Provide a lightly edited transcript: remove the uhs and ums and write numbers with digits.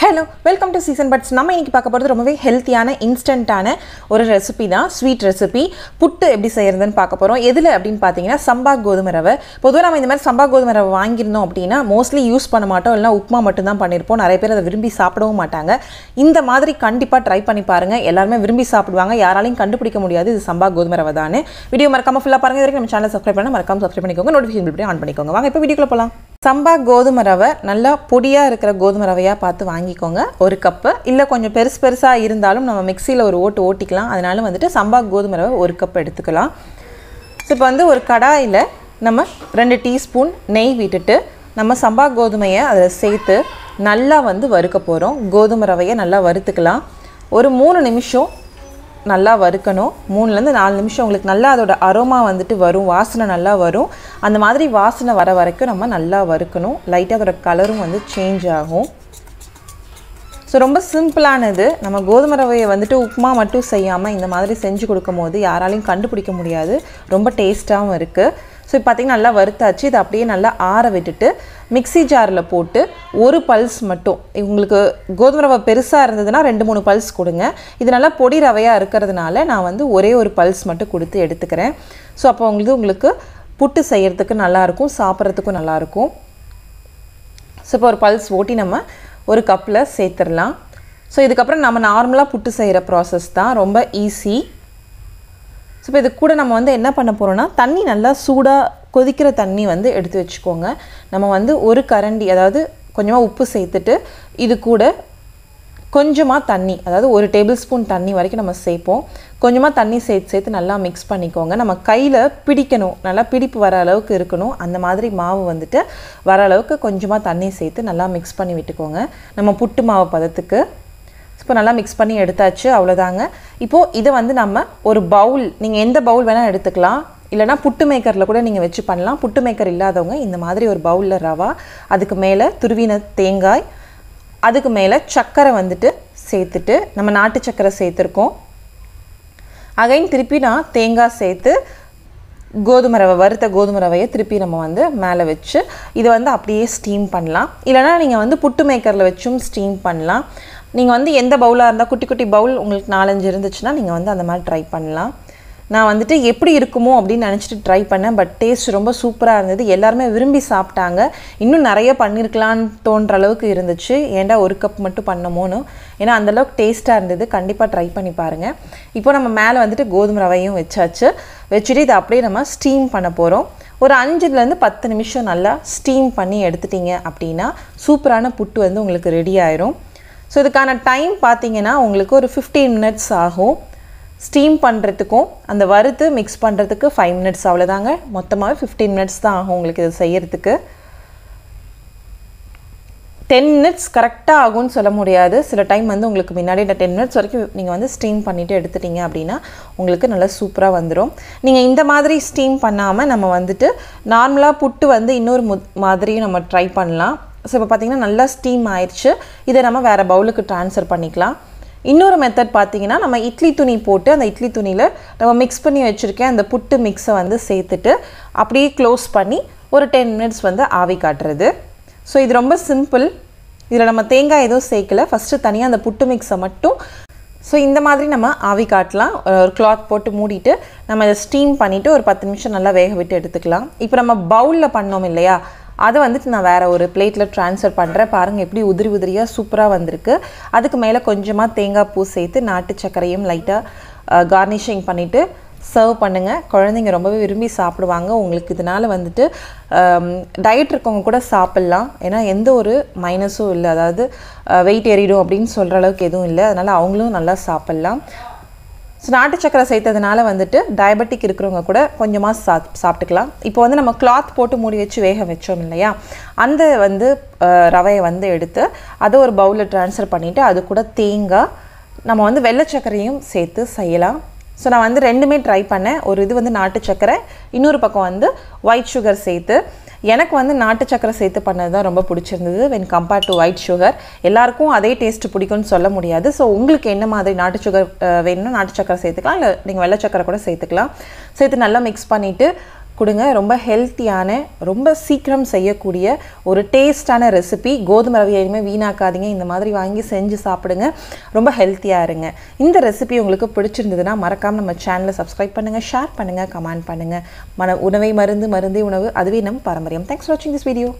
Hello, welcome to Seasonbuds. நம்ம இன்னைக்கு பார்க்க போறது ரொம்பவே ஹெல்த்தியான இன்ஸ்டன்ட்டான ஒரு ரெசிபி தான், ஸ்வீட் ரெசிபி. புட்டு எப்படி செய்யறதுன்னு பார்க்க போறோம். எதுல அப்படினு பாத்தீங்கன்னா சம்பா கோதுமை ரவை. பொதுவா நம்ம இந்த மாதிரி சம்பா கோதுமை ரவை வாங்கிருந்தோம் அப்படினா மோஸ்ட்லி யூஸ் பண்ண மாட்டோம், இல்ல உப்புமா மட்டும் தான் பண்ணிருப்போம். நிறைய பேர் அதை விரும்பி சாப்பிடவும் மாட்டாங்க. இந்த மாதிரி கண்டிப்பா ட்ரை பண்ணி பாருங்க. எல்லாரும் விரும்பி சாப்பிடுவாங்க. யாராலையும் கண்டுபிடிக்க முடியாது இது சம்பா கோதுமை ரவை தானே. வீடியோ மறக்காம ஃபுல்லா பாருங்க. இதுவரைக்கும் நம்ம சேனலை சப்ஸ்கிரைப் பண்ணா மறக்காம சப்ஸ்கிரைப் பண்ணிக்கோங்க. நோட்டிஃபிகேஷன் பெல் ஆன் பண்ணிக்கோங்க. வாங்க இப்போ வீடியோக்குள்ள போலாம். சம்பா கோதுமை ரவை நல்லா பொடியா இருக்கிற கோதுமை ரவையா பார்த்து வாங்கிக்கோங்க. ஒரு கப்பு, இல்ல கொஞ்சம் பெருசா இருந்தாலும் நம்ம மிக்ஸில ஒரு ஓட்டிக்கலாம். அதனால வந்துட்டு சம்பா கோதுமை ரவை ஒரு கப் எடுத்துக்கலாம். இப்போ வந்து ஒரு கடாயில நம்ம 2 டீஸ்பூன் நெய் விட்டுட்டு நம்ம சம்பா கோதுமையை அதில் சேர்த்து நல்லா வந்து வறுக்க போகிறோம். கோதுமை ரவையை நல்லா வறுத்துக்கலாம். ஒரு 3 நிமிஷம் நல்லா வறுக்கணும். 3லேருந்து 4 நிமிஷம் உங்களுக்கு நல்லா அதோட அரோமா வந்துட்டு வரும், வாசனை நல்லா வரும். அந்த மாதிரி வாசனை வர வரைக்கும் நம்ம நல்லா வறுக்கணும். லைட்டாக அதோட கலரும் வந்து சேஞ்ச் ஆகும். ஸோ ரொம்ப சிம்பிளானது. நம்ம கோதுமை ரவையை வந்துட்டு உப்புமா மட்டும் செய்யாமல் இந்த மாதிரி செஞ்சு கொடுக்கும் போது யாராலையும் கண்டுபிடிக்க முடியாது. ரொம்ப டேஸ்ட்டாகவும் இருக்குது. ஸோ இப்போ பார்த்திங்கன்னா நல்லா வறுத்தாச்சு. இதை அப்படியே நல்லா ஆற விட்டுட்டு மிக்ஸி ஜாரில் போட்டு ஒரு பல்ஸ் மட்டும், உங்களுக்கு கோதுமை ரவை பெருசாக இருந்ததுன்னா 2-3 பல்ஸ் கொடுங்க. இது நல்லா பொடி ரவையாக இருக்கிறதுனால நான் வந்து ஒரே ஒரு பல்ஸ் மட்டும் கொடுத்து எடுத்துக்கிறேன். ஸோ அப்போ உங்களுக்கு புட்டு செய்கிறதுக்கு நல்லாயிருக்கும், சாப்பிட்றதுக்கும் நல்லாயிருக்கும். ஸோ இப்போ ஒரு பல்ஸ் ஓட்டி நம்ம ஒரு கப்பில் சேர்த்துடலாம். ஸோ இதுக்கப்புறம் நம்ம நார்மலாக புட்டு செய்கிற ப்ராசஸ் தான், ரொம்ப ஈஸி. ஸோ இப்போ இது கூட நம்ம வந்து என்ன பண்ண போகிறோம்னா, தண்ணி நல்லா சூடாக கொதிக்கிற தண்ணி வந்து எடுத்து வச்சுக்கோங்க. நம்ம வந்து ஒரு கரண்டி, அதாவது கொஞ்சமாக உப்பு சேர்த்துட்டு இது கூட கொஞ்சமாக தண்ணி, அதாவது 1 டேபிள் ஸ்பூன் தண்ணி வரைக்கும் நம்ம சேர்ப்போம். கொஞ்சமாக தண்ணி சேர்த்து நல்லா மிக்ஸ் பண்ணிக்கோங்க. நம்ம கையில் பிடிக்கணும், நல்லா பிடிப்பு வர அளவுக்கு இருக்கணும். அந்த மாதிரி மாவு வந்துட்டு வர அளவுக்கு கொஞ்சமாக தண்ணி சேர்த்து நல்லா மிக்ஸ் பண்ணி விட்டுக்கோங்க, நம்ம புட்டு மாவு பதத்துக்கு. இப்போ நல்லா மிக்ஸ் பண்ணி எடுத்தாச்சு, அவ்வளோதாங்க. இப்போது இதை வந்து நம்ம ஒரு பவுல், நீங்கள் எந்த பவுல் வேணால் எடுத்துக்கலாம், இல்லைனா புட்டு மேக்கரில் கூட நீங்கள் வச்சு பண்ணலாம். புட்டு மேக்கர் இல்லாதவங்க இந்த மாதிரி ஒரு பவுலில் ரவா, அதுக்கு மேலே துருவின தேங்காய், அதுக்கு மேலே சர்க்கரை வந்துட்டு சேர்த்துட்டு, நம்ம நாட்டு சர்க்கரை சேர்த்துருக்கோம். அகைன் திருப்பி நான் தேங்காய் சேர்த்து கோதுமை ரவை, வறுத்த கோதுமை ரவையை திருப்பி நம்ம வந்து மேலே வச்சு இதை வந்து அப்படியே ஸ்டீம் பண்ணலாம். இல்லைனா நீங்கள் வந்து புட்டு மேக்கரில் வச்சும் ஸ்டீம் பண்ணலாம். நீங்கள் வந்து எந்த பவுலாக இருந்தால், குட்டி குட்டி பவுல் உங்களுக்கு 4-5 இருந்துச்சுன்னா நீங்கள் வந்து அந்த மாதிரி ட்ரை பண்ணலாம். நான் வந்துட்டு எப்படி இருக்குமோ அப்படின்னு நினச்சிட்டு ட்ரை பண்ணேன். பட் டேஸ்ட் ரொம்ப சூப்பராக இருந்தது. எல்லாருமே விரும்பி சாப்பிட்டாங்க. இன்னும் நிறைய பண்ணியிருக்கலான்னு தோன்ற அளவுக்கு இருந்துச்சு. ஏன்டா ஒரு கப் மட்டும் பண்ணமோன்னு, ஏன்னா அந்தளவுக்கு டேஸ்ட்டாக இருந்தது. கண்டிப்பாக ட்ரை பண்ணி பாருங்கள். இப்போ நம்ம மேலே வந்துட்டு கோதுமை ரவையும் வச்சாச்சு. வச்சுட்டு இதை அப்படியே நம்ம ஸ்டீம் பண்ண போகிறோம். ஒரு 5லேருந்து 10 நிமிஷம் நல்லா ஸ்டீம் பண்ணி எடுத்துட்டிங்க அப்படின்னா சூப்பரான புட்டு வந்து உங்களுக்கு ரெடி ஆயிரும். ஸோ இதுக்கான டைம் பார்த்தீங்கன்னா உங்களுக்கு ஒரு 15 மினிட்ஸ் ஆகும். ஸ்டீம் பண்ணுறதுக்கும் அந்த வறுத்து மிக்ஸ் பண்ணுறதுக்கு 5 மினிட்ஸ், அவ்வளோதாங்க. மொத்தமாகவே 15 மினிட்ஸ் தான் ஆகும் உங்களுக்கு இது செய்யறதுக்கு. 10 மினிட்ஸ் கரெக்டாக ஆகும்னு சொல்ல முடியாது. சில டைம் வந்து உங்களுக்கு முன்னாடி 10 மினிட்ஸ் வரைக்கும் நீங்கள் வந்து ஸ்டீம் பண்ணிவிட்டு எடுத்துட்டிங்க அப்படின்னா உங்களுக்கு நல்லா சூப்பராக வந்துடும். நீங்கள் இந்த மாதிரி ஸ்டீம் பண்ணாமல் நம்ம வந்துட்டு நார்மலாக புட்டு வந்து இன்னொரு மாதிரியும் நம்ம ட்ரை பண்ணலாம். ஸோ இப்போ பார்த்திங்கன்னா நல்லா ஸ்டீம் ஆயிடுச்சு. இதை நம்ம வேறு பவுலுக்கு ட்ரான்ஸ்ஃபர் பண்ணிக்கலாம். இன்னொரு மெத்தட் பார்த்திங்கன்னா, நம்ம இட்லி துணி போட்டு அந்த இட்லி துணியில் நம்ம மிக்ஸ் பண்ணி வச்சுருக்கேன் அந்த புட்டு மிக்ஸை வந்து சேர்த்துட்டு அப்படியே க்ளோஸ் பண்ணி ஒரு 10 மினிட்ஸ் வந்து ஆவி காட்டுறது. ஸோ இது ரொம்ப சிம்பிள். இதில் நம்ம தேங்காய் எதுவும் சேர்க்கல. ஃபஸ்ட்டு தனியாக அந்த புட்டு மிக்ஸை மட்டும் ஸோ இந்த மாதிரி நம்ம ஆவி காட்டலாம். ஒரு கிளாத் போட்டு மூடிட்டு நம்ம இதை ஸ்டீம் பண்ணிவிட்டு ஒரு 10 நிமிஷம் நல்லா வேக விட்டு எடுத்துக்கலாம். இப்போ நம்ம பவுலில் பண்ணோம் இல்லையா, அதை வந்துட்டு நான் வேறு ஒரு பிளேட்டில் ட்ரான்ஸ்ஃபர் பண்ணுறேன். பாருங்கள் எப்படி உதிரியாக சூப்பராக வந்திருக்கு. அதுக்கு மேலே கொஞ்சமாக தேங்காய் பூ சேர்த்து நாட்டு சர்க்கரையும் லைட்டாக கார்னிஷிங் பண்ணிவிட்டு சர்வ் பண்ணுங்கள். குழந்தைங்க ரொம்பவே விரும்பி சாப்பிடுவாங்க. உங்களுக்கு இதனால் வந்துட்டு டயட் இருக்கவங்க கூட சாப்பிட்லாம். ஏன்னா எந்த ஒரு மைனஸும் இல்லை, அதாவது வெயிட் ஏறிடும் அப்படின்னு சொல்கிற அளவுக்கு எதுவும் இல்லை. அதனால் அவங்களும் நல்லா சாப்பிட்லாம். ஸோ நாட்டு சக்கரை சேர்த்ததுனால வந்துட்டு டயபெட்டிக் இருக்கிறவங்க கூட கொஞ்சமாக சாப்பிட்டுக்கலாம். இப்போ வந்து நம்ம கிளாத் போட்டு மூடி வச்சு வேக வச்சோம் இல்லையா, அந்த வந்து ரவையை வந்து எடுத்து அதை ஒரு பவுலில் ட்ரான்ஸ்ஃபர் பண்ணிவிட்டு அது கூட தேங்காய், நம்ம வந்து வெள்ளை சர்க்கரையும் சேர்த்து செய்யலாம். ஸோ நான் வந்து 2மே ட்ரை பண்ணேன். ஒரு இது வந்து நாட்டு சர்க்கரை, இன்னொரு பக்கம் வந்து ஒயிட் சுகர் சேர்த்து. எனக்கு வந்து நாட்டு சக்கரை சேர்த்து பண்ணது தான் ரொம்ப பிடிச்சிருந்தது when compare to white sugar. எல்லாருக்கும் அதே டேஸ்ட் பிடிக்கும்னு சொல்ல முடியாது. ஸோ உங்களுக்கு என்ன மாதிரி நாட்டு சுகர் வேணும்னா நாட்டு சக்கரை சேர்த்துக்கலாம், இல்லை நீங்கள் வெள்ளை சக்கரை கூட சேர்த்துக்கலாம். சேர்த்து நல்லா மிக்ஸ் பண்ணிவிட்டு கொடுங்க. ரொம்ப ஹெல்த்தியான, ரொம்ப சீக்கிரம் செய்யக்கூடிய ஒரு டேஸ்டான ரெசிபி. கோதுமை ரவை எதுவுமே வீணாக்காதீங்க. இந்த மாதிரி வாங்கி செஞ்சு சாப்பிடுங்க. ரொம்ப ஹெல்த்தியாக இருங்க. இந்த ரெசிபி உங்களுக்கு பிடிச்சிருந்ததுன்னா மறக்காமல் நம்ம சேனலை சப்ஸ்கிரைப் பண்ணுங்கள், ஷேர் பண்ணுங்கள், கமெண்ட் பண்ணுங்கள். உணவை மருந்து, மருந்தே உணவு, அதுவே நம் பாரம்பரியம். தேங்க்ஸ் ஃபார் வாட்சிங் திஸ் வீடியோ.